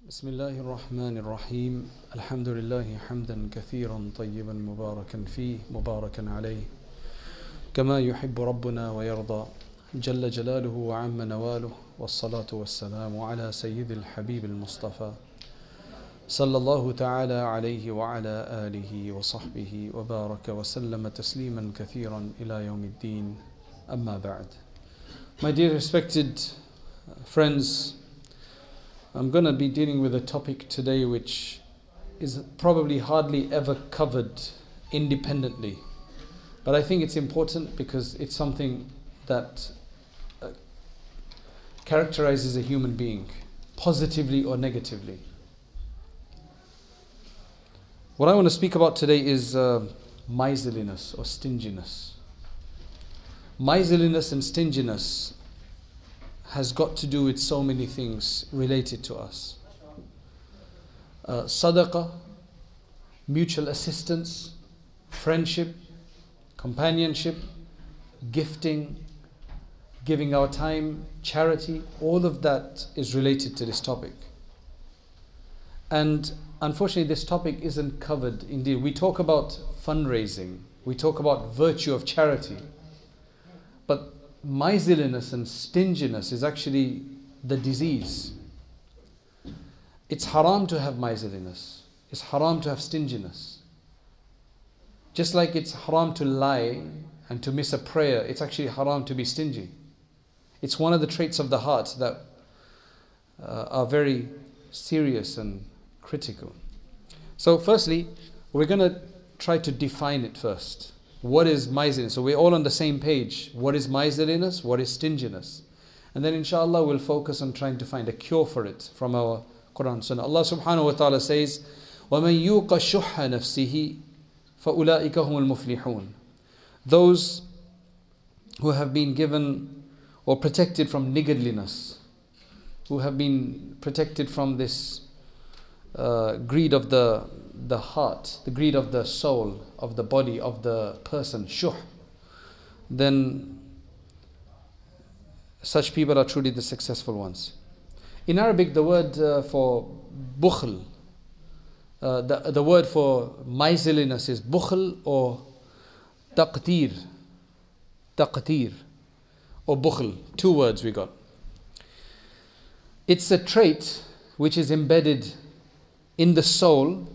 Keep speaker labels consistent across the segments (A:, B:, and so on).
A: بسم الله الرحمن الرحيم الحمد لله حمدا كثيرا طيبا مباركا فيه مباركا عليه كما يحب ربنا ويرضى جل جلاله وعم نواله والصلاة والسلام على سيد الحبيب المصطفى صلى الله تعالى عليه وعلى آله وصحبه وبارك وسلم تسليما كثيرا إلى يوم الدين أما بعد. My dear respected friends, I'm going to be dealing with a topic today which is probably hardly ever covered independently. But I think it's important because it's something that characterizes a human being, positively or negatively. What I want to speak about today is miserliness or stinginess. Miserliness and stinginess has got to do with so many things related to us. Sadaqah, mutual assistance, friendship, companionship, gifting, giving our time, charity, all of that is related to this topic. And unfortunately this topic isn't covered. Indeed, we talk about fundraising, we talk about virtue of charity, but miserliness and stinginess is actually the disease. It's haram to have miserliness. It's haram to have stinginess. Just like it's haram to lie and to miss a prayer, it's actually haram to be stingy. It's one of the traits of the heart that are very serious and critical. So firstly, we're going to try to define it first. What is miserliness? So we're all on the same page. What is miserliness? What is stinginess? And then inshallah we'll focus on trying to find a cure for it from our Quran Sunnah. Allah subhanahu wa ta'ala says, وَمَنْ يُوقَ شُحَّ نَفْسِهِ فَأُولَٰئِكَ هُمُ الْمُفْلِحُونَ. Those who have been given or protected from niggardliness, who have been protected from this greed of the heart, the greed of the soul, of the body, of the person, shuh, then such people are truly the successful ones. In Arabic, the word for bukhl, the word for miserliness is bukhl or taqtir or bukhl. Two words we got. It's a trait which is embedded in the soul,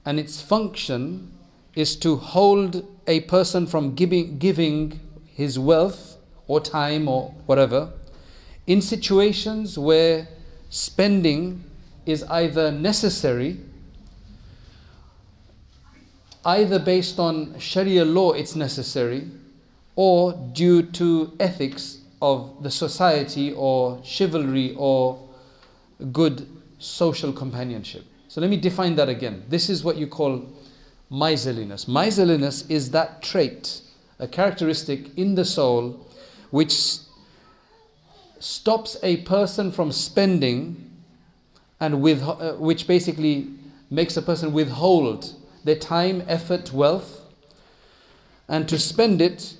A: and its function is to hold a person from giving his wealth or time or whatever in situations where spending is either necessary, either based on Sharia law it's necessary, or due to ethics of the society or chivalry or good social companionship. So let me define that again. This is what you call miserliness. Miserliness is that trait, a characteristic in the soul which stops a person from spending and which basically makes a person withhold their time, effort, wealth, and to spend it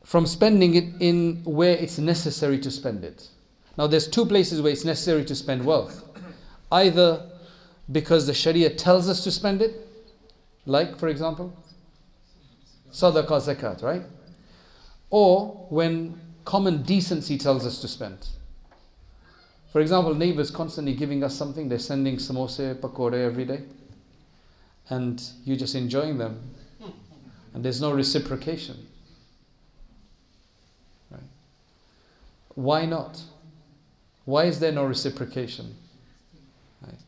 A: from spending it in where it's necessary to spend it. Now there's two places where it's necessary to spend wealth. Either because the Sharia tells us to spend it, like for example, sadaqah, zakat, right? Or when common decency tells us to spend. For example, neighbors constantly giving us something, they're sending samosa, pakode every day, and you're just enjoying them, and there's no reciprocation. Right? Why not? Why is there no reciprocation? Right.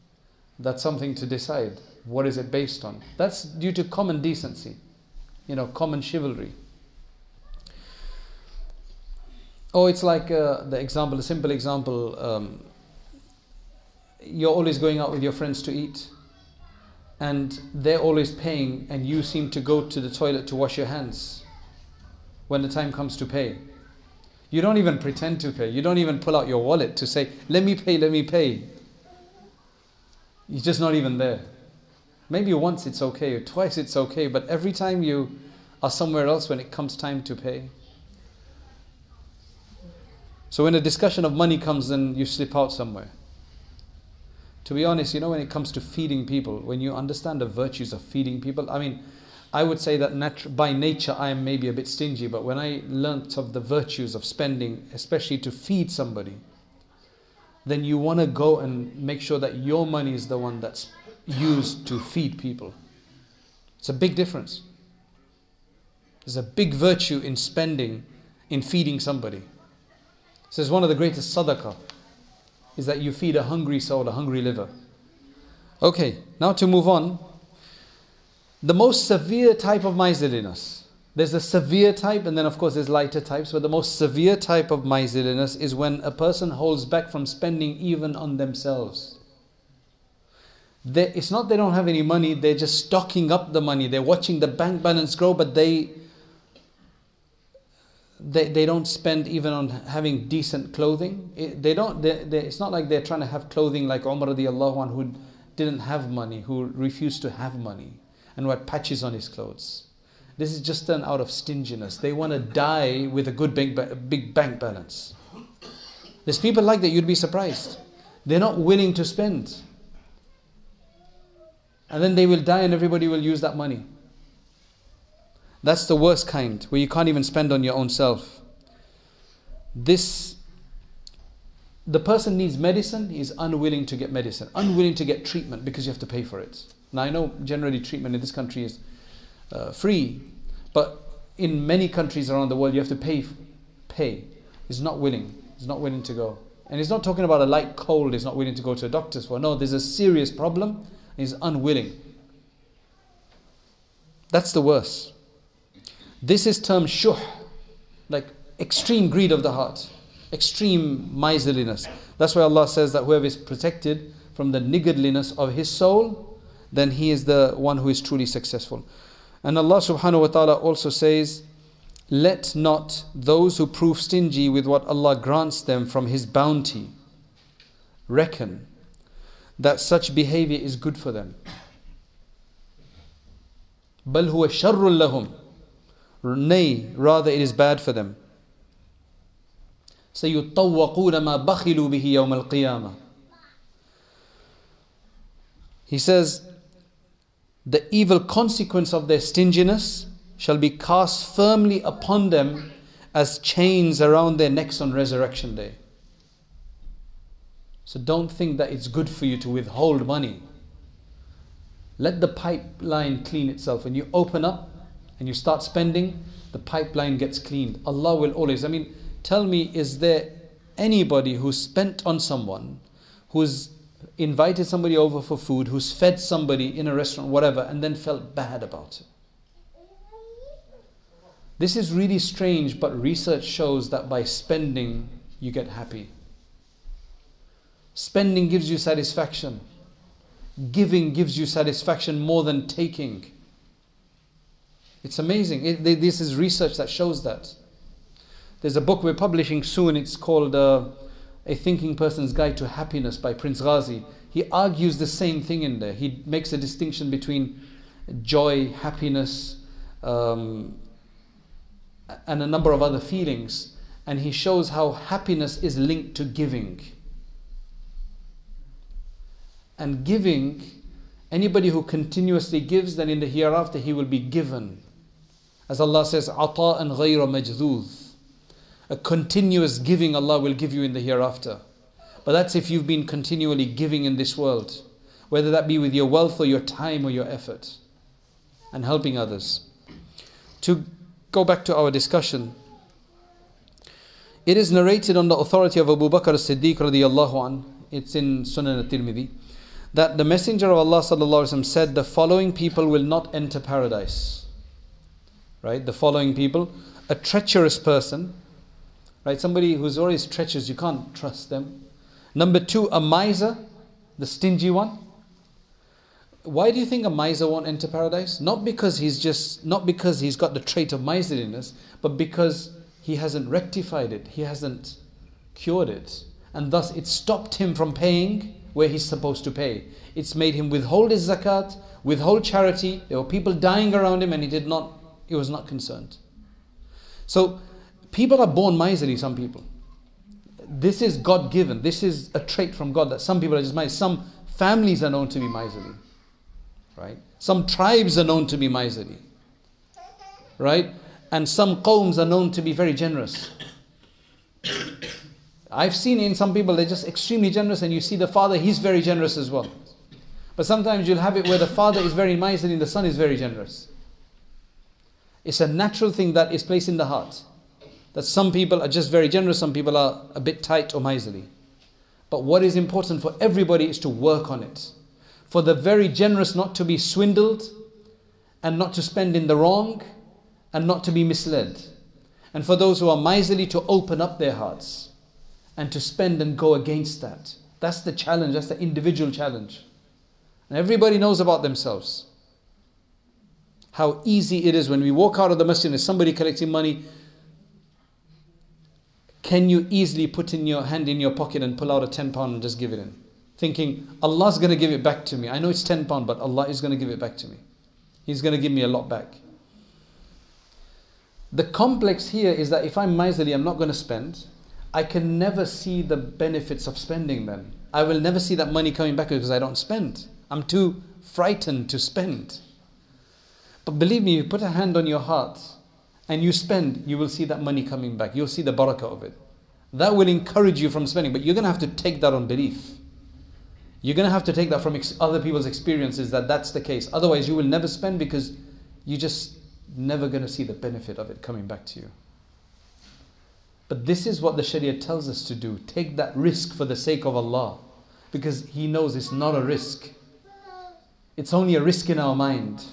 A: That's something to decide. What is it based on? That's due to common decency, common chivalry. Oh, it's like the simple example, you're always going out with your friends to eat, and they're always paying, and you seem to go to the toilet to wash your hands when the time comes to pay. You don't even pretend to pay. You don't even pull out your wallet to say, let me pay, let me pay. You're just not even there. Maybe once it's okay, or twice it's okay, but every time you are somewhere else when it comes time to pay. So when a discussion of money comes, then you slip out somewhere. To be honest, you know, when it comes to feeding people, when you understand the virtues of feeding people, I mean, I would say that by nature I am maybe a bit stingy, but when I learnt of the virtues of spending, especially to feed somebody, then you want to go and make sure that your money is the one that's used to feed people. It's a big difference. There's a big virtue in spending, in feeding somebody. So it's one of the greatest sadaqah, is that you feed a hungry soul, a hungry liver. Okay, now to move on. The most severe type of miserliness. There's a severe type, and then of course there's lighter types, but the most severe type of miserliness is when a person holds back from spending even on themselves. It's not they don't have any money, they're just stocking up the money. They're watching the bank balance grow, but they don't spend even on having decent clothing. It's not like they're trying to have clothing like Umar radiallahu anhu, who didn't have money, who refused to have money and who had patches on his clothes. This is just done out of stinginess. They want to die with a good big bank balance. There's people like that, you'd be surprised. They're not willing to spend. And then they will die and everybody will use that money. That's the worst kind, where you can't even spend on your own self. The person needs medicine, he is unwilling to get medicine, unwilling to get treatment because you have to pay for it. Now I know generally treatment in this country is free, but in many countries around the world you have to pay. He's not willing to go. And he's not talking about a light cold, he's not willing to go to a doctor's for. No, there's a serious problem, he's unwilling. That's the worst. This is termed shuh, like extreme greed of the heart, extreme miserliness. That's why Allah says that whoever is protected from the niggardliness of his soul, then he is the one who is truly successful. And Allah subhanahu wa ta'ala also says, let not those who prove stingy with what Allah grants them from His bounty reckon that such behavior is good for them. بَلْ هُوَ شَرٌّ لَهُمْ. Nay, rather it is bad for them. سَيُطَوَّقُونَ مَا بَخِلُوا بِهِ يَوْمَ الْقِيَامَةِ. He says, the evil consequence of their stinginess shall be cast firmly upon them as chains around their necks on resurrection day. So don't think that it's good for you to withhold money. Let the pipeline clean itself. When you open up and you start spending, the pipeline gets cleaned. Allah will always, tell me, is there anybody who's spent on someone, who's invited somebody over for food, who's fed somebody in a restaurant, whatever, and then felt bad about it? This is really strange, but research shows that by spending, you get happy. Spending gives you satisfaction. Giving gives you satisfaction more than taking. It's amazing. This is research that shows that. There's a book we're publishing soon. It's called A Thinking Person's Guide to Happiness by Prince Ghazi. He argues the same thing in there. He makes a distinction between joy, happiness, and a number of other feelings. And he shows how happiness is linked to giving. And giving, anybody who continuously gives, then in the hereafter he will be given. As Allah says, عَطَاءً غَيْرَ مَجْذُوذ. A continuous giving Allah will give you in the hereafter. But that's if you've been continually giving in this world, whether that be with your wealth or your time or your effort, and helping others. To go back to our discussion, it is narrated on the authority of Abu Bakr as-Siddiq radiyallahu an, it's in Sunan al-Tirmidhi, that the Messenger of Allah sallallahu alaihi wasallam said, the following people will not enter paradise. Right? The following people: a treacherous person, right? Somebody who's always treacherous, you can't trust them. Number two, a miser, the stingy one. Why do you think a miser won't enter paradise? Not because he's got the trait of miserliness, but because he hasn't rectified it, he hasn't cured it, and thus it stopped him from paying where he's supposed to pay. It's made him withhold his zakat, withhold charity. There were people dying around him and he was not concerned. So people are born miserly, some people. This is God-given. This is a trait from God, that some people are just miserly. Some families are known to be miserly, right? Some tribes are known to be miserly, right? And some qawms are known to be very generous. I've seen in some people, they're just extremely generous, and you see the father, he's very generous as well. But sometimes you'll have it where the father is very miserly and the son is very generous. It's a natural thing that is placed in the heart. That some people are just very generous, some people are a bit tight or miserly. But what is important for everybody is to work on it. For the very generous not to be swindled, and not to spend in the wrong, and not to be misled. And for those who are miserly to open up their hearts and to spend and go against that. That's the challenge, that's the individual challenge. And everybody knows about themselves. How easy it is when we walk out of the masjid and somebody collecting money. Can you easily put in your hand in your pocket and pull out a £10 and just give it in? Thinking, Allah's going to give it back to me. I know it's £10, but Allah is going to give it back to me. He's going to give me a lot back. The complex here is that if I'm miserly, I'm not going to spend. I can never see the benefits of spending then. I will never see that money coming back because I don't spend. I'm too frightened to spend. But believe me, you put a hand on your heart and you spend, you will see that money coming back. You'll see the barakah of it. That will encourage you from spending, but you're going to have to take that on belief. You're going to have to take that from other people's experiences that that's the case. Otherwise, you will never spend because you're just never going to see the benefit of it coming back to you. But this is what the Sharia tells us to do. Take that risk for the sake of Allah. Because He knows it's not a risk. It's only a risk in our mind.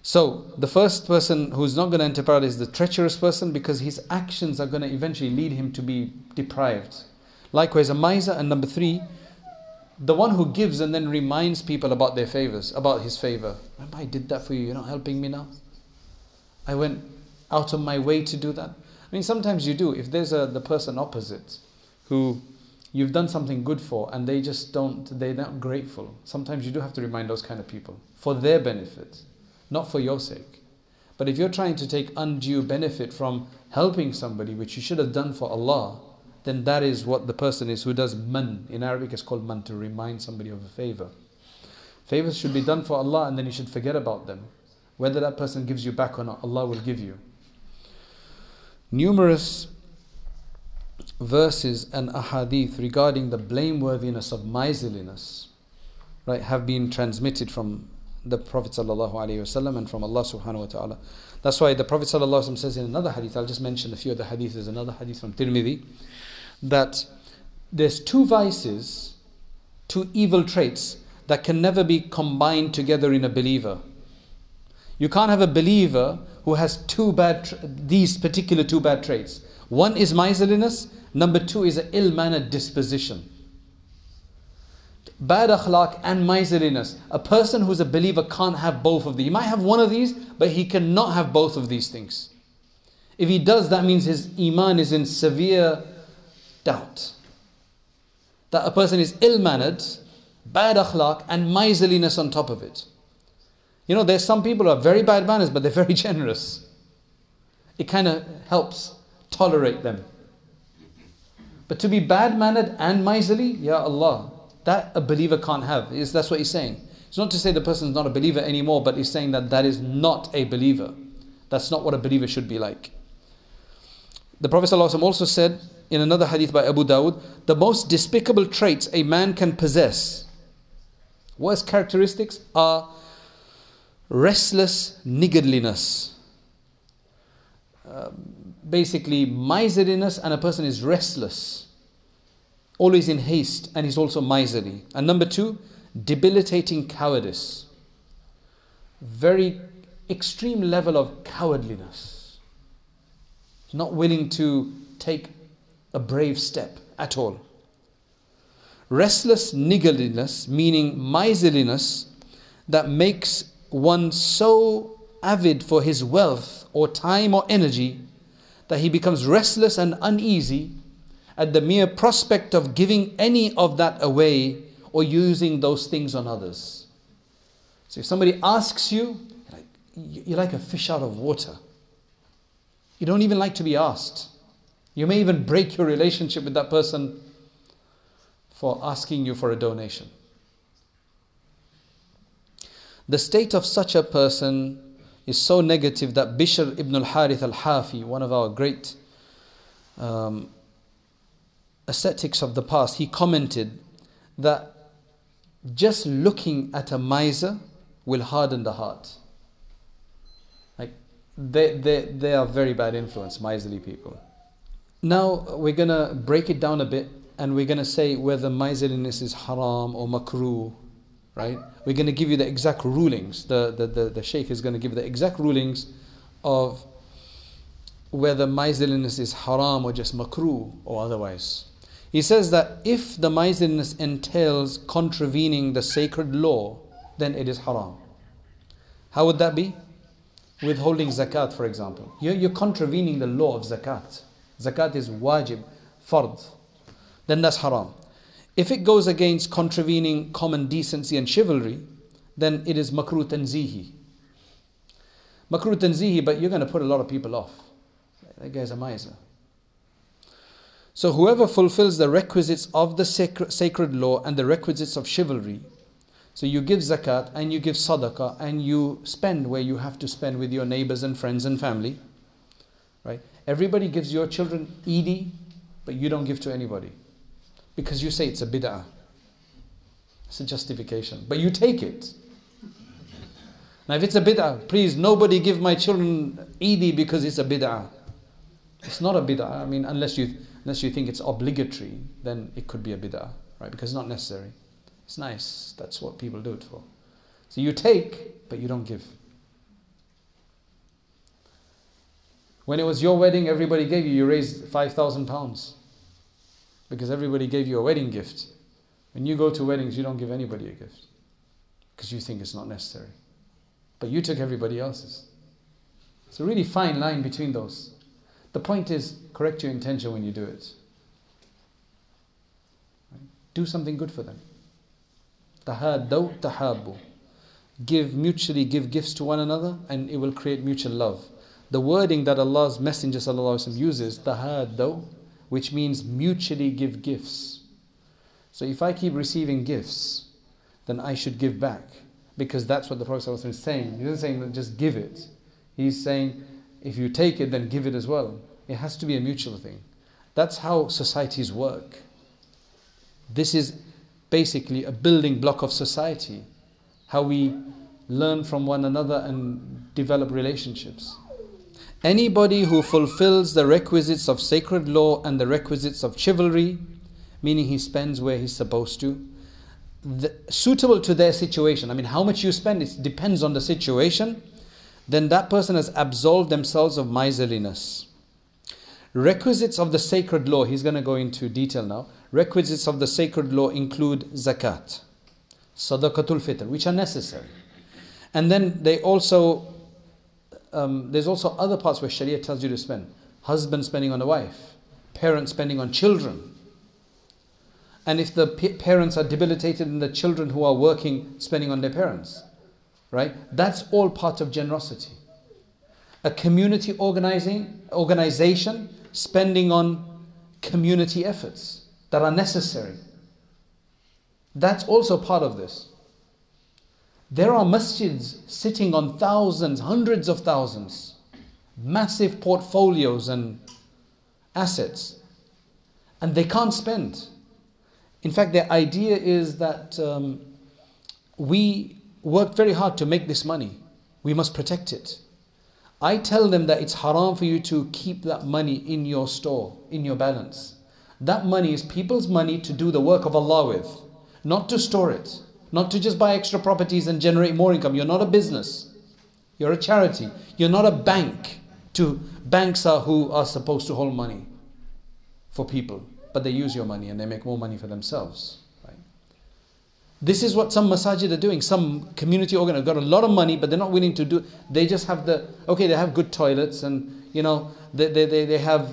A: So, the first person who's not going to enter paradise is the treacherous person, because his actions are going to eventually lead him to be deprived. Likewise, a miser. And number 3, the one who gives and then reminds people about their favors, about his favor. Remember, I did that for you, you're not helping me now? I went out of my way to do that. I mean, sometimes you do. If there's the person opposite who you've done something good for and they just they're not grateful. Sometimes you do have to remind those kind of people for their benefit, not for your sake. But if you're trying to take undue benefit from helping somebody, which you should have done for Allah, then that is what the person is who does man. In Arabic it's called man, to remind somebody of a favor. Favors should be done for Allah and then you should forget about them. Whether that person gives you back or not, Allah will give you. Numerous verses and ahadith regarding the blameworthiness of miserliness, right, have been transmitted from the Prophet ﷺ and from Allah subhanahu wa ta'ala. That's why the Prophet ﷺ says in another hadith, I'll just mention a few of the hadiths, there's another hadith from Tirmidhi, that there's 2 vices, 2 evil traits that can never be combined together in a believer. You can't have a believer who has these particular 2 bad traits. One is miserliness, number 2 is an ill-mannered disposition. Bad akhlaq and miserliness. A person who's a believer can't have both of these. He might have one of these, but he cannot have both of these things. If he does, that means his iman is in severe doubt. That a person is ill-mannered, bad akhlaq and miserliness on top of it. You know, there's some people who have very bad manners, but they're very generous. It kind of helps tolerate them. But to be bad-mannered and miserly, ya Allah, that a believer can't have. That's what he's saying. It's not to say the person is not a believer anymore, but he's saying that that is not a believer. That's not what a believer should be like. The Prophet ﷺ also said in another hadith by Abu Dawud, the most despicable traits a man can possess, worst characteristics, are restless niggardliness. Basically miserliness, and a person is restless, always in haste, and he's also miserly. And number 2, debilitating cowardice. Very extreme level of cowardliness. Not willing to take a brave step at all. Restless niggardliness, meaning miserliness that makes one so avid for his wealth or time or energy that he becomes restless and uneasy at the mere prospect of giving any of that away or using those things on others. So if somebody asks you, you're like a fish out of water. You don't even like to be asked. You may even break your relationship with that person for asking you for a donation. The state of such a person is so negative that Bishr ibn al-Harith al-Hafi, one of our great ascetics of the past, he commented that just looking at a miser will harden the heart. Like they are very bad influence, miserly people. Now we're going to break it down a bit, and we're going to say whether miserliness is haram or makruh, right? We're going to give you the exact rulings. The Shaykh is going to give the exact rulings of whether miserliness is haram or just makruh or otherwise. He says that if the miserliness entails contravening the sacred law, then it is haram. How would that be? Withholding zakat, for example. You're contravening the law of zakat. Zakat is wajib, fard. Then that's haram. If it goes against contravening common decency and chivalry, then it is makruh tanzihi. Makruh tanzihi, but you're going to put a lot of people off. That guy's a miser. So whoever fulfills the requisites of the sacred law and the requisites of chivalry, so you give zakat and you give sadaqah and you spend where you have to spend with your neighbors and friends and family, right? Everybody gives your children Eid, but you don't give to anybody because you say it's a bid'ah. It's a justification, but you take it. Now if it's a bid'ah, please nobody give my children Eid because it's a bid'ah. It's not a bid'ah. I mean, unless you think it's obligatory, then it could be a bid'ah, right? Because it's not necessary. It's nice. That's what people do it for. So you take, but you don't give. When it was your wedding, everybody gave you raised £5,000 because everybody gave you a wedding gift. When you go to weddings, you don't give anybody a gift because you think it's not necessary. But you took everybody else's. It's a really fine line between those. The point is, correct your intention when you do it. Right? Do something good for them. Tahaddaw tahabbu. Mutually give gifts to one another, and it will create mutual love. The wording that Allah's Messenger ﷺ uses, tahaddaw, which means mutually give gifts. So if I keep receiving gifts, then I should give back, because that's what the Prophet ﷺ is saying. He isn't saying that just give it. He's saying, if you take it, then give it as well. It has to be a mutual thing. That's how societies work. This is basically a building block of society. How we learn from one another and develop relationships. Anybody who fulfills the requisites of sacred law and the requisites of chivalry, meaning he spends where he's supposed to, suitable to their situation. I mean, how much you spend, it depends on the situation. Then that person has absolved themselves of miserliness. Requisites of the sacred law, he's going to go into detail now. Requisites of the sacred law include zakat, sadaqatul fitr, which are necessary. And then they also, there's also other parts where Sharia tells you to spend. Husband spending on a wife, parents spending on children. And if the parents are debilitated and the children who are working spending on their parents. Right? That's all part of generosity. A community organization spending on community efforts that are necessary. That's also part of this. There are masjids sitting on thousands, hundreds of thousands, massive portfolios and assets, and they can't spend. In fact, their idea is that we worked very hard to make this money. We must protect it. I tell them that it's haram for you to keep that money in your store, in your balance. That money is people's money to do the work of Allah with, not to store it, not to just buy extra properties and generate more income. You're not a business. You're a charity. You're not a bank. Banks are who are supposed to hold money for people, but they use your money and they make more money for themselves. This is what some masajid are doing. Some community organizers got a lot of money, but they're not willing to do. They just have they have good toilets and they have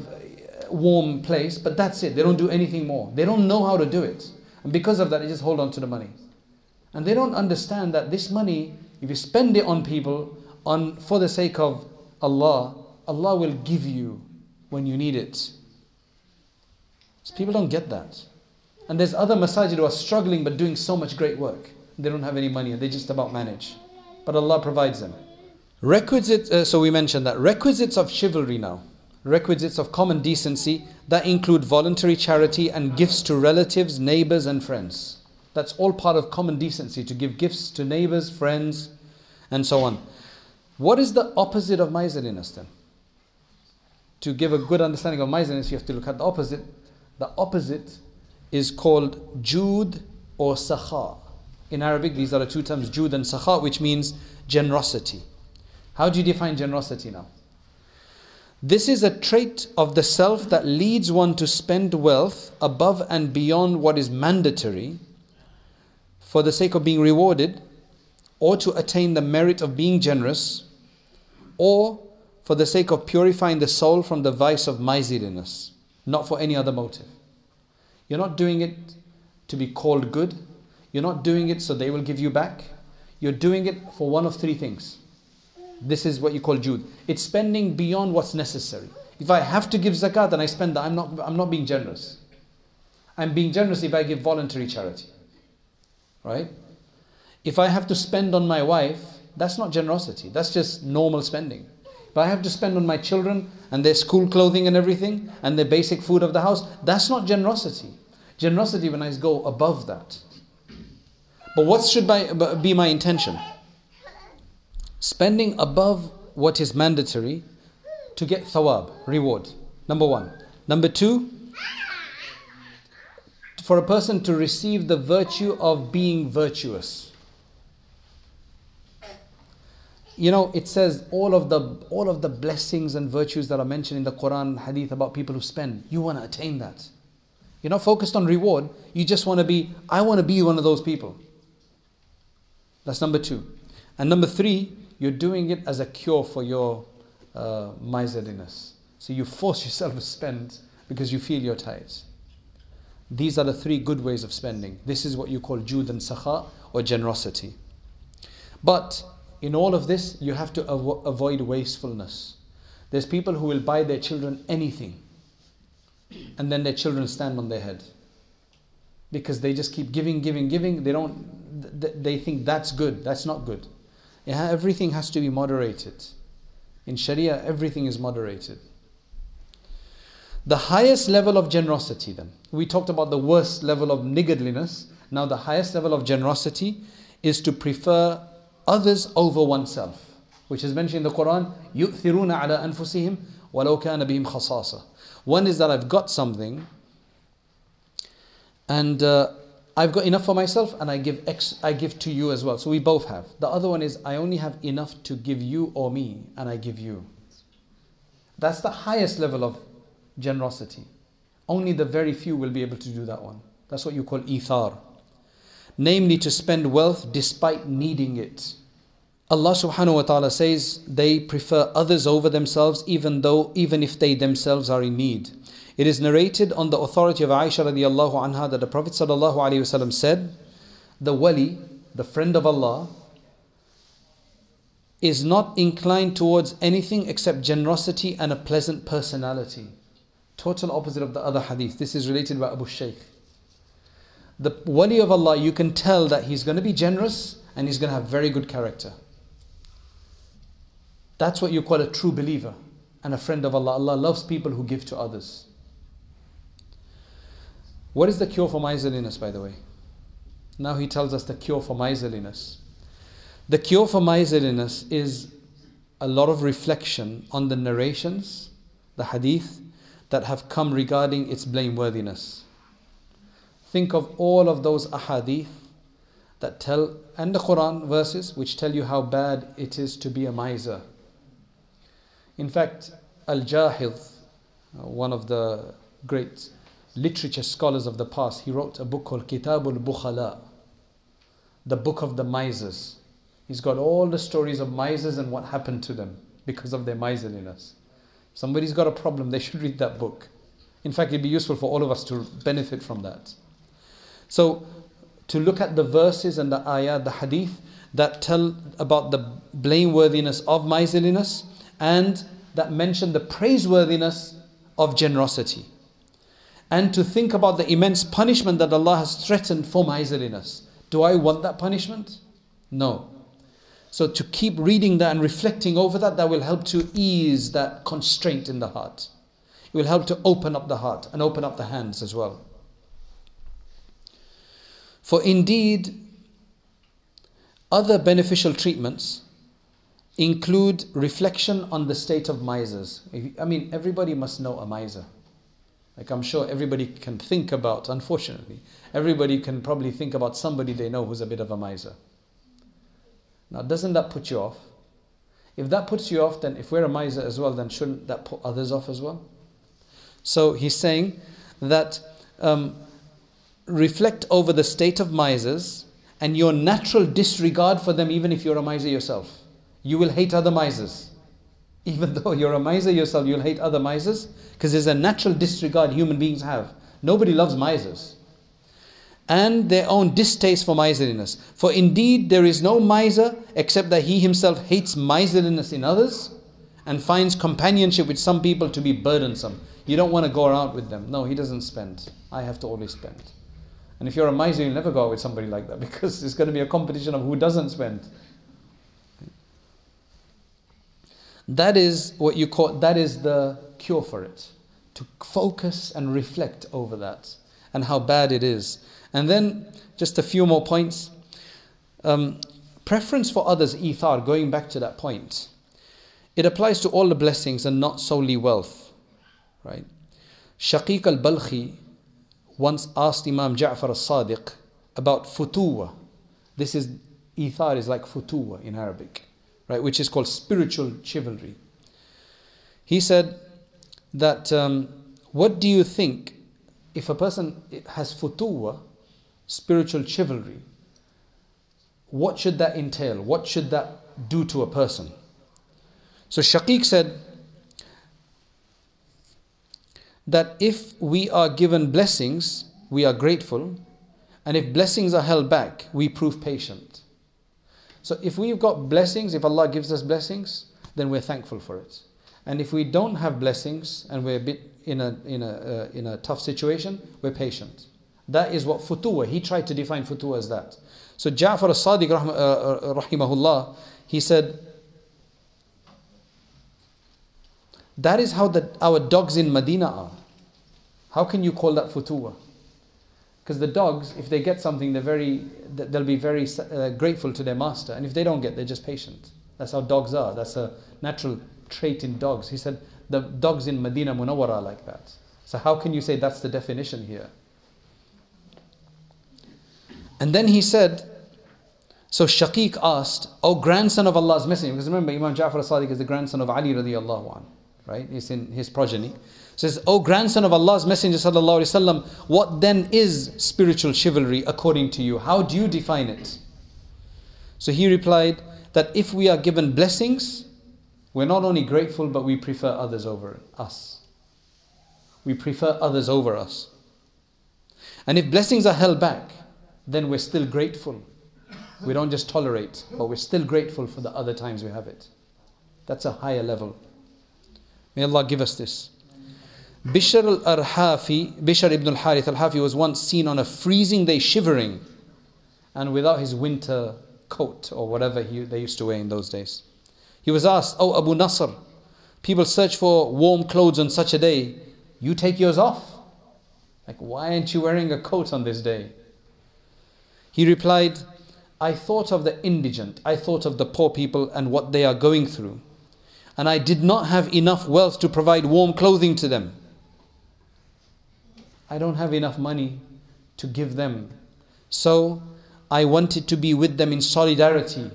A: warm place, but that's it. They don't do anything more. They don't know how to do it, and because of that, they just hold on to the money. And they don't understand that this money, if you spend it on people, for the sake of Allah, Allah will give you when you need it. So people don't get that. And there's other masajid who are struggling but doing so much great work. They don't have any money and they just about manage. But Allah provides them. Requisites, so we mentioned that. Requisites of chivalry now. Requisites of common decency that include voluntary charity and gifts to relatives, neighbors and friends. That's all part of common decency, to give gifts to neighbors, friends and so on. What is the opposite of miserliness then? To give a good understanding of miserliness, you have to look at the opposite. The opposite is called Jud or Sakha. In Arabic, these are the two terms, Jud and Sakha, which means generosity. How do you define generosity now? This is a trait of the self that leads one to spend wealth above and beyond what is mandatory for the sake of being rewarded, or to attain the merit of being generous, or for the sake of purifying the soul from the vice of miserliness, not for any other motive. You're not doing it to be called good. You're not doing it so they will give you back. You're doing it for one of three things. This is what you call Jud. It's spending beyond what's necessary. If I have to give zakat and I spend that, I'm not being generous. I'm being generous if I give voluntary charity. Right? If I have to spend on my wife, that's not generosity. That's just normal spending. If I have to spend on my children and their school clothing and everything and their basic food of the house, that's not generosity. Generosity when I go above that. But what should be my intention? Spending above what is mandatory to get thawab, reward. Number one. Number two, for a person to receive the virtue of being virtuous. You know, it says all of the blessings and virtues that are mentioned in the Quran, Hadith about people who spend. You want to attain that. You're not focused on reward. You just want to be, I want to be one of those people. That's number two. And number three, you're doing it as a cure for your miserliness. So you force yourself to spend because you feel you're tired. These are the three good ways of spending. This is what you call Jud and Sakha, or generosity. But in all of this, you have to avoid wastefulness. There's people who will buy their children anything, and then their children stand on their head. Because they just keep giving. They think that's good. That's not good. Everything has to be moderated. In Sharia, everything is moderated. The highest level of generosity then. We talked about the worst level of niggardliness. Now the highest level of generosity is to prefer others over oneself, which is mentioned in the Quran. يُؤْثِرُونَ عَلَىٰ أَنفُسِهِمْ وَلَوْ كَانَ بِهِمْ خَصَاصَةٌ. One is that I've got something and I've got enough for myself and I give to you as well. So we both have. The other one is I only have enough to give you or me and I give you. That's the highest level of generosity. Only the very few will be able to do that one. That's what you call ithar. Namely, to spend wealth despite needing it. Allah subhanahu wa ta'ala says they prefer others over themselves even if they themselves are in need. It is narrated on the authority of Aisha radiallahu anha that the Prophet sallallahu alaihi wasallam said, the wali, the friend of Allah, is not inclined towards anything except generosity and a pleasant personality. Total opposite of the other hadith. This is related by Abu Shaykh. The wali of Allah, you can tell that he's going to be generous and he's going to have very good character. That's what you call a true believer and a friend of Allah. Allah loves people who give to others. What is the cure for miserliness, by the way? Now he tells us the cure for miserliness. The cure for miserliness is a lot of reflection on the narrations, the hadith, that have come regarding its blameworthiness. Think of all of those ahadith that tell, and the Quran verses which tell you how bad it is to be a miser. In fact, Al-Jahidh, one of the great literature scholars of the past, he wrote a book called Kitabul Bukhala, the book of the misers. He's got all the stories of misers and what happened to them because of their miserliness. Somebody's got a problem, they should read that book. In fact, it'd be useful for all of us to benefit from that. So, to look at the verses and the ayah, the hadith that tell about the blameworthiness of miserliness and that mention the praiseworthiness of generosity. and to think about the immense punishment that Allah has threatened for miserliness. Do I want that punishment? No. So to keep reading that and reflecting over that, that will help to ease that constraint in the heart. It will help to open up the heart and open up the hands as well. For indeed, other beneficial treatments include reflection on the state of misers. I mean, everybody must know a miser. Like I'm sure everybody can think about, unfortunately, everybody can probably think about somebody they know who's a bit of a miser. Now, doesn't that put you off? If that puts you off, then if we're a miser as well, then shouldn't that put others off as well? So he's saying that reflect over the state of misers and your natural disregard for them, even if you're a miser yourself. You will hate other misers. Even though you're a miser yourself, you'll hate other misers, because there's a natural disregard human beings have. Nobody loves misers. And their own distaste for miserliness. For indeed there is no miser except that he himself hates miserliness in others and finds companionship with some people to be burdensome. You don't want to go out with them. No, he doesn't spend. I have to always spend. And if you're a miser, you'll never go out with somebody like that, because it's going to be a competition of who doesn't spend. That is what you call, that is the cure for it. To focus and reflect over that and how bad it is. And then just a few more points. Preference for others, ithar, going back to that point. It applies to all the blessings and not solely wealth. Right? Shaqiq al-Balkhi once asked Imam Ja'far al-Sadiq about futuwa. This is, ithar is like futuwa in Arabic, right? Which is called spiritual chivalry. He said that, what do you think if a person has futuwa, spiritual chivalry, what should that entail? What should that do to a person? So Shaqiq said that if we are given blessings, we are grateful, and if blessings are held back, we prove patient. So if we've got blessings, if Allah gives us blessings, then we're thankful for it. And if we don't have blessings and we're a bit in a tough situation, we're patient. That is what futuwa, he tried to define futuwa as that. So Ja'far al-Sadiq rahimahullah, he said, that is how our dogs in Medina are. How can you call that futuwa? Because the dogs, if they get something, they'll be very grateful to their master. And if they don't get, they're just patient. That's how dogs are. That's a natural trait in dogs. He said, the dogs in Medina Munawwara are like that. So how can you say that's the definition here? And then he said, so Shaqiq asked, O grandson of Allah's Messenger, because remember Imam Ja'far al-Sadiq is the grandson of Ali radiallahu anhu, right? He's in his progeny. Says, O grandson of Allah's Messenger sallallahu alaihi wasallam, what then is spiritual chivalry according to you? How do you define it? So he replied that if we are given blessings, we're not only grateful, but we prefer others over us. We prefer others over us. And if blessings are held back, then we're still grateful. We don't just tolerate, but we're still grateful for the other times we have it. That's a higher level. May Allah give us this. Bishr ibn al-Harith al-Hafi was once seen on a freezing day shivering and without his winter coat or whatever they used to wear in those days. He was asked, "Oh Abu Nasr, people search for warm clothes on such a day. You take yours off? Like, why aren't you wearing a coat on this day?" He replied, I thought of the indigent, I thought of the poor people and what they are going through. And I did not have enough wealth to provide warm clothing to them. I don't have enough money to give them. So I wanted to be with them in solidarity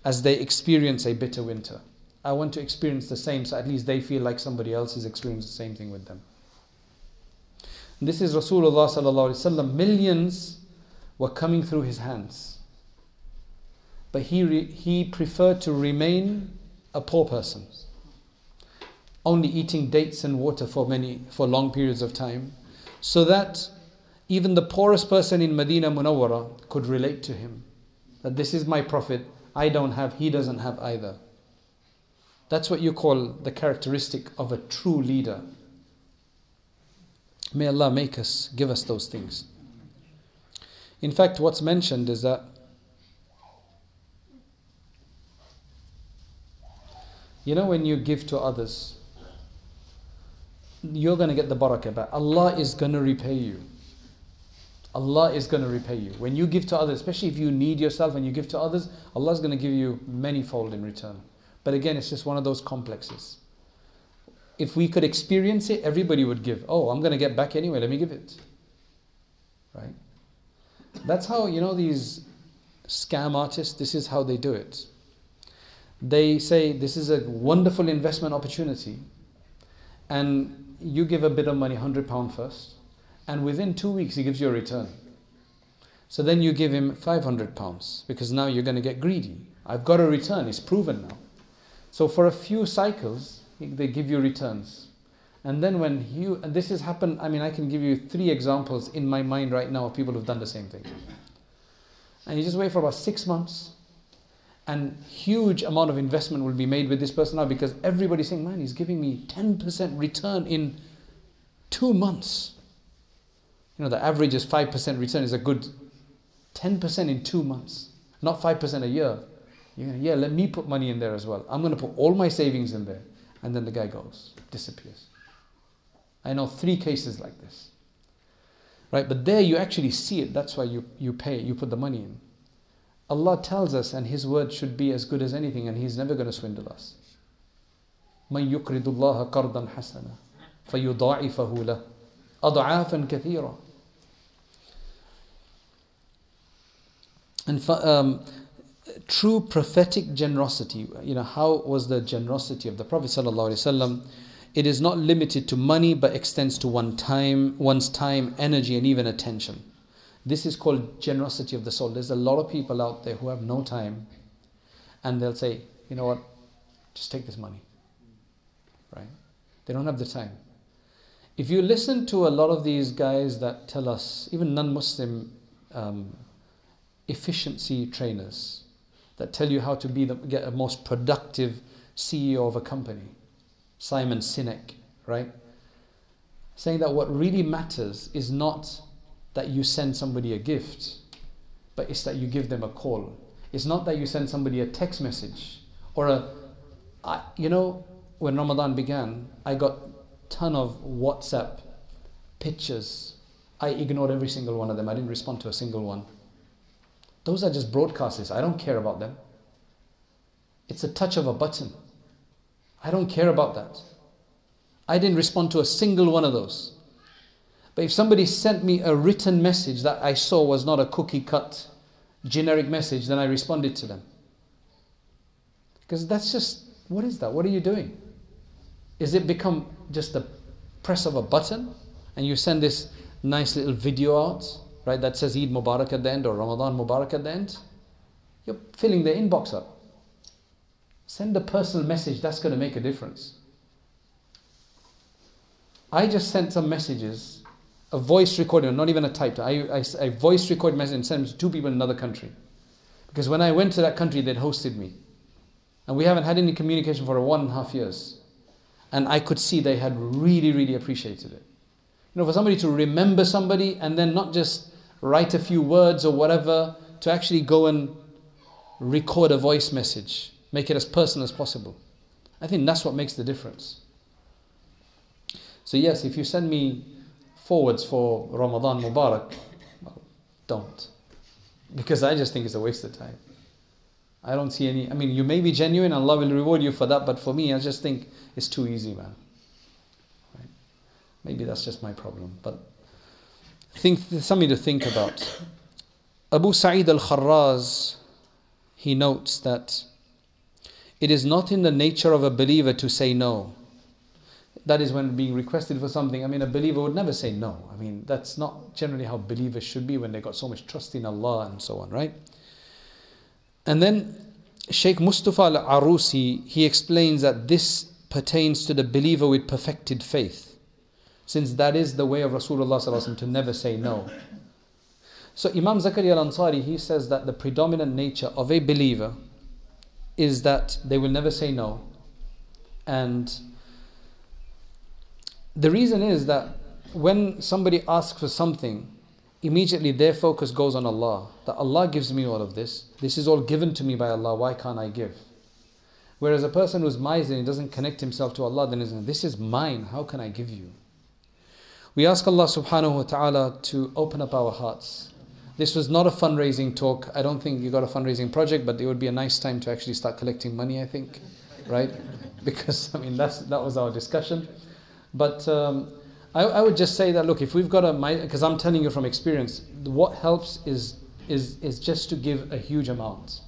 A: as they experience a bitter winter. I want to experience the same, so at least they feel like somebody else is experiencing the same thing with them. And this is Rasulullah sallallahu alaihi wasallam. Millions were coming through his hands. But he preferred to remain a poor person, only eating dates and water for long periods of time, so that even the poorest person in Medina Munawwara could relate to him. That this is my Prophet, I don't have, he doesn't have either. That's what you call the characteristic of a true leader. May Allah give us those things. In fact, what's mentioned is that when you give to others, you're going to get the barakah back. Allah is going to repay you. Allah is going to repay you. When you give to others, especially if you need yourself and you give to others, Allah is going to give you manyfold in return. But again, it's just one of those complexes. If we could experience it, everybody would give. Oh, I'm going to get back anyway, let me give it. Right? That's how, these scam artists, this is how they do it. They say this is a wonderful investment opportunity, and you give a bit of money, £100 first, and within 2 weeks he gives you a return. So then you give him £500 because now you're going to get greedy. I've got a return, it's proven now. So for a few cycles, they give you returns. And then and this has happened, I can give you 3 examples in my mind right now of people who've done the same thing. And you just wait for about 6 months, and huge amount of investment will be made with this person now, because everybody's saying, man, he's giving me 10% return in 2 months. The average is 5% return is a good 10% in 2 months, not 5% a year. Yeah, let me put money in there as well. I'm going to put all my savings in there. And then the guy disappears. I know 3 cases like this. Right? But there you actually see it. That's why you pay, you put the money in. Allah tells us, and His word should be as good as anything, and He's never going to swindle us. مَنْ يُقْرِضُ اللَّهَ قَرْضًا حَسَنًا فَيُضَاعِفَهُ لَهُ أَضْعَافًا كَثِيرًا. And true prophetic generosity, how was the generosity of the Prophet ﷺ? It is not limited to money, but extends to one's time, energy, and even attention. This is called generosity of the soul. There's a lot of people out there who have no time, and they'll say, you know what, just take this money. Right? They don't have the time. If you listen to a lot of these guys that tell us, even non-Muslim efficiency trainers, that tell you how to get a most productive CEO of a company, Simon Sinek, right? Saying that what really matters is not that you send somebody a gift, but it's that you give them a call. It's not that you send somebody a text message or when Ramadan began, I got a ton of WhatsApp pictures. I ignored every single one of them. I didn't respond to a single one. Those are just broadcasters. I don't care about them. It's a touch of a button. I don't care about that. I didn't respond to a single one of those. But if somebody sent me a written message that I saw was not a cookie cut generic message, then I responded to them. Because that's just, what is that? What are you doing? Is it become just the press of a button and you send this nice little video out, right, that says Eid Mubarak at the end or Ramadan Mubarak at the end? You're filling the inbox up. Send a personal message, that's going to make a difference. I just sent some messages, a voice recording, not even a typed. I voice record message and sent it to 2 people in another country. Because when I went to that country, they'd hosted me. And we haven't had any communication for 1.5 years. And I could see they had really, really appreciated it. For somebody to remember somebody and then not just write a few words or whatever, to actually go and record a voice message, make it as personal as possible. I think that's what makes the difference. So yes, if you send me forwards for Ramadan Mubarak, well, don't. Because I just think it's a waste of time. I don't see any, you may be genuine, Allah will reward you for that, but for me, I just think it's too easy, man. Right? Maybe that's just my problem, but something to think about. Abu Sa'id al-Kharraz, he notes that it is not in the nature of a believer to say no. That is when being requested for something. A believer would never say no. That's not generally how believers should be when they got so much trust in Allah and so on, right? And then Sheikh Mustafa al-Arusi, he explains that this pertains to the believer with perfected faith, since that is the way of Rasulullah sallallahu alaihi wasallam, to never say no. So Imam Zakaria al-Ansari, he says that the predominant nature of a believer is that they will never say no. And the reason is that when somebody asks for something, immediately their focus goes on Allah. That Allah gives me all of this. This is all given to me by Allah. Why can't I give? Whereas a person who's miserly and doesn't connect himself to Allah, then is, this is mine. How can I give you? We ask Allah subhanahu wa ta'ala to open up our hearts. This was not a fundraising talk. I don't think you got a fundraising project, but it would be a nice time to actually start collecting money, I think. Right? Because, I mean, that was our discussion. But I would just say that, look, if we've got because I'm telling you from experience, what helps is just to give a huge amount.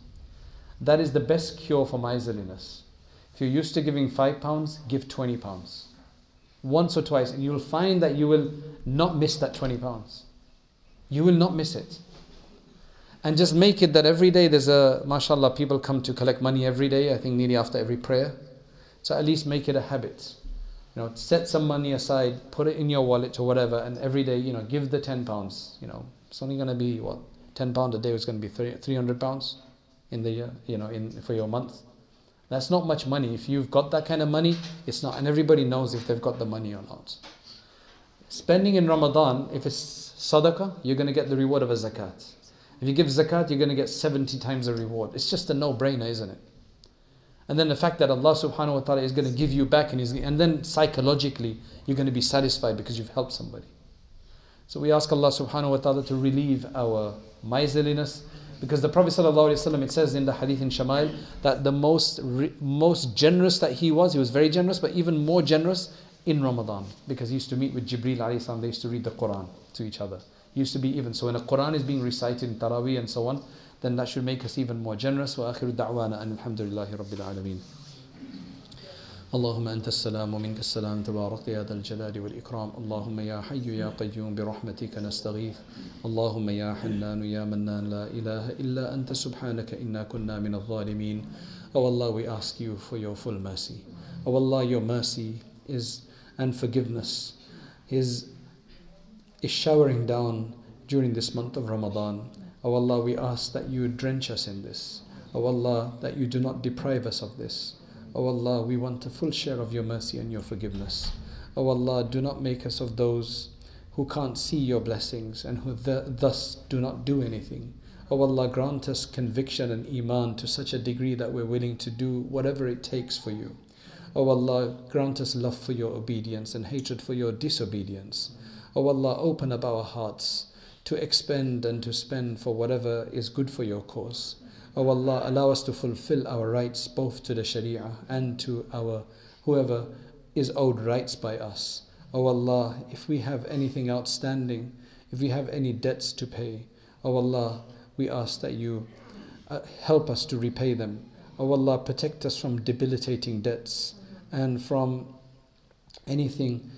A: That is the best cure for miserliness. If you're used to giving £5, give £20. Once or twice, and you'll find that you will not miss that £20. You will not miss it. And just make it that every day there's mashallah, people come to collect money every day, I think nearly after every prayer. So at least make it a habit. Set some money aside, put it in your wallet or whatever, and every day, give the £10. It's only going to be, what, £10 a day is going to be £300 in the year, for your month. That's not much money. If you've got that kind of money, it's not. And everybody knows if they've got the money or not. Spending in Ramadan, if it's sadaqah, you're going to get the reward of a zakat. If you give zakat, you're going to get 70 times the reward. It's just a no-brainer, isn't it? And then the fact that Allah subhanahu wa ta'ala is going to give you back, and then psychologically, you're going to be satisfied because you've helped somebody. So we ask Allah subhanahu wa ta'ala to relieve our miserliness. Because the Prophet ﷺ, it says in the hadith in Shama'il, that the most generous that he was very generous, but even more generous in Ramadan. Because he used to meet with Jibreel alayhi salam, they used to read the Quran to each other. He used to be even, so when the Quran is being recited in Taraweeh and so on, then that should make us even more generous. Wa akhiru da'wana an alhamdulillahi rabbil alameen. اللهم أنت السلام ومنك السلام تبارك يا ذا الجلال والإكرام اللهم يا حي يا قيوم برحمتك نستغيث اللهم يا حنان يا منان لا إله إلا أنت سبحانك إنا كنا من الظالمين. Oh Allah, we ask you for your full mercy. Oh Allah, your mercy and forgiveness is showering down during this month of Ramadan. Oh Allah, we ask that you drench us in this. Oh Allah, that you do not deprive us of this. Oh Allah, we want a full share of your mercy and your forgiveness. Oh Allah, do not make us of those who can't see your blessings and who thus do not do anything. Oh Allah, grant us conviction and iman to such a degree that we're willing to do whatever it takes for you. Oh Allah, grant us love for your obedience and hatred for your disobedience. Oh Allah, open up our hearts to expend and to spend for whatever is good for your cause. Oh Allah, allow us to fulfill our rights both to the Sharia and to whoever is owed rights by us. Oh Allah, if we have anything outstanding, if we have any debts to pay, oh Allah, we ask that you help us to repay them. Oh Allah, protect us from debilitating debts and from anything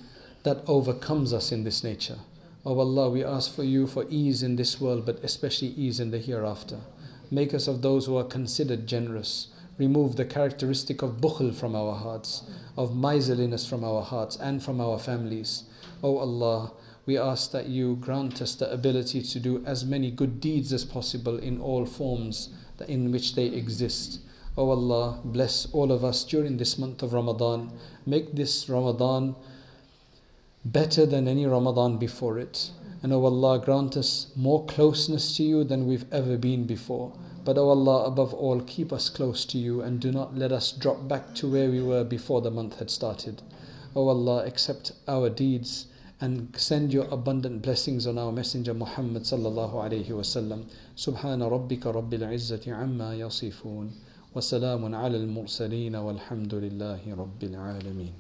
A: that overcomes us in this nature. Oh Allah, we ask for you for ease in this world, but especially ease in the hereafter. Make us of those who are considered generous. Remove the characteristic of bukhl from our hearts, of miserliness from our hearts and from our families. O Allah, we ask that you grant us the ability to do as many good deeds as possible in all forms in which they exist. O Allah, bless all of us during this month of Ramadan. Make this Ramadan better than any Ramadan before it. And O Allah, grant us more closeness to you than we've ever been before. But O Allah, above all, keep us close to you and do not let us drop back to where we were before the month had started. O Allah, accept our deeds and send your abundant blessings on our Messenger Muhammad sallallahu alayhi wa sallam. Subhana rabbika rabbil izzati amma yasifun. Wa salamun ala al-mursaleen walhamdulillahi rabbil alameen.